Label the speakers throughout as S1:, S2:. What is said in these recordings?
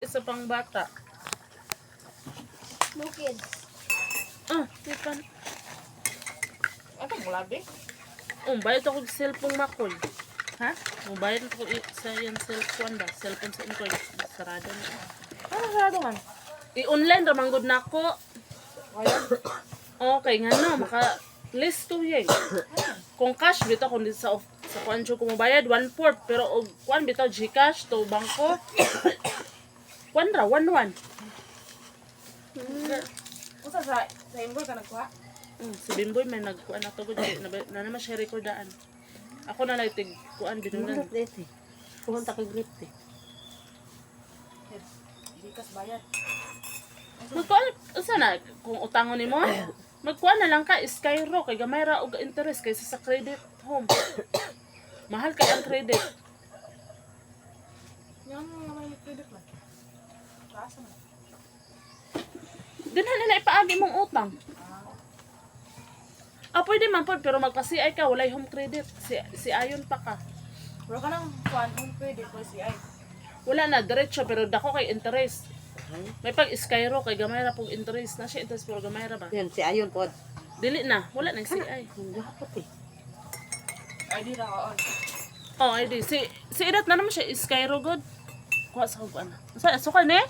S1: Isa pang bata.
S2: No kids.
S1: Ipan.
S3: Ano mo labi?
S1: Bayad ako sa cellphone makoy. Ha? Bayad ako sa yung cellphone ba? Cellphone sa inkoy. Sarado na.
S3: Ano sarado man?
S1: I-online ramang good na ako.
S3: Ayan.
S1: Okay nga no, maka list to yay. Kung cash bito kung di sa kuan ko mabayad 1/4 pero og kuan bito GCash to bangko. Kuan ra 1/1.
S3: Usa sa inboy ka nagkuha?
S1: Si Bimboy may nagkuan ato gud na naman siya recordaan. Ako na lang tig kuan binunan.
S4: Grip dito. Pumunta kay grip eh.
S3: Dikas bayad.
S1: Magkuan usa na kung utangon nimo. Magkuan na lang ka Skyro kay gamay ra og interest kaysa sa credit home. Mahal kay ang credit.
S3: Yan may credit man. Taas man.
S1: Dinhan nila ipaagi mong utang. Pwede man po, pero magpa-CI ka, walay home credit. Si Ayon pa ka.
S3: Pero ka nang kuhan home credit ko si ay.
S1: Wala na, diretso, pero dako kay interest. May pag-Skyro, kay gamay ra pong interest. Na siya interest, pero gamay ra ba?
S4: Yan, si Ayon po.
S1: Dili na, wala nang CI.
S4: Ang dapat eh.
S3: Ay di ra kaon.
S1: ID. Si Irat na naman siya, Skyro good. Kuha sa kuha na. Sukay ne?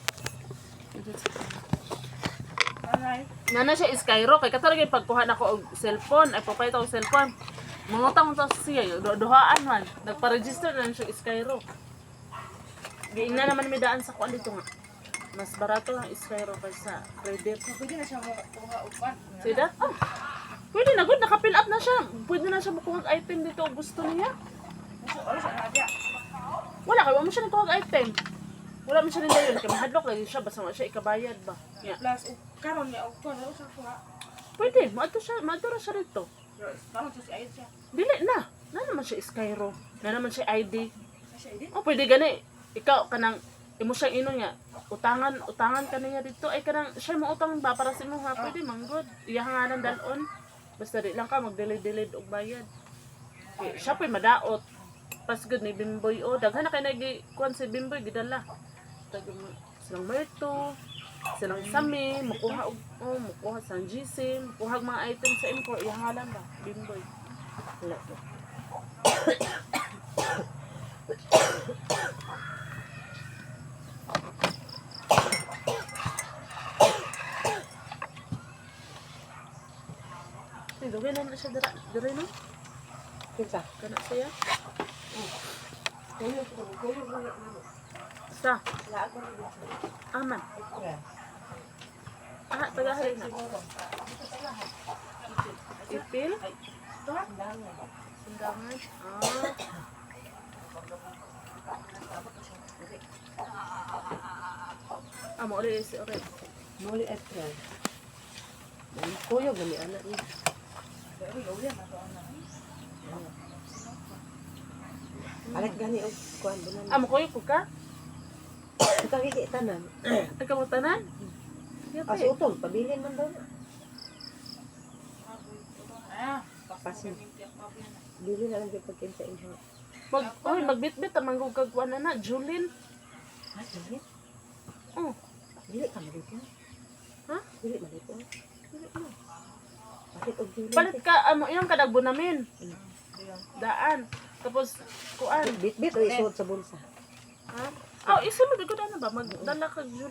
S3: Alright.
S1: Nana siya Skyro, kay katalagay pagkuha na ko og cellphone, ay papayta og cellphone. Mangutang to siya, duhaan man. Nagpa-register na siya Skyro. Giing na naman may daan sa kuan dito nga. Mas barato ang Skyro kaysa credit.
S3: Pwede na siya kuha upan.
S1: Sida? Pwede na good, naka-fill up na siya. Pwede na siya makuha ang item dito kung gusto niya.
S3: Ano sa nadya?
S1: Wala kay mo siya nagkuha ang item. Wala man siya nila yun, kaya mahadlok lagi siya basta nga siya ikabayad ba. Yeah.
S3: Plus karon niya og kuha sa kuha.
S1: Pwede, maadto ra siya rito.
S3: Karon sa si ayun siya.
S1: Dili na. Na naman siya Skyro. Na naman siya ID.
S3: Siya din.
S1: Pwede gani. Ikaw kanang imo siyang ino niya. Utangan ka niya dito ay kanang siya mo utang ba para sa imo ha. Pwede manggod. Iya hanganan dalon. Basta di lang ka mag-delete og bayad. Okay, siya po'y madaot. Pas good ni Bimboy o daghan na kay nagi kuan si Bimboy gidala. Silang Merto, silang Sami, mukuha sa GC, mukuha mga item sa import, ihangalan ba? Bimboy. Wala to. Dugay na siya dira no?
S4: Kinsa?
S1: Kana siya? Sa? Aman. Tagahalin na. Ipil? Sundangan? Mo ulit si Oret.
S4: Muli April. Kuyog ni anak niya. Alat gani og kuan bunan.
S1: Mo kuyo ko ka?
S4: Ito gigi tanan.
S1: Nagkamutanan?
S4: As utol pabilin man daw.
S3: Ah,
S4: Pasin. Dili na lang gyud pagkinsa inha.
S1: Magbitbit ang manggugag kuan na Julin.
S4: Ha, dili.
S1: Oh,
S4: Dili ka malito.
S1: ha?
S4: Dili malito. Bakit og dili?
S1: Palit ka ilang kadagbo namin. Daan. Tapos kuan.
S4: Bit-bit o isuot sa bulsa.
S1: Ha? Isunod ko na ba? Magdala ka Julin.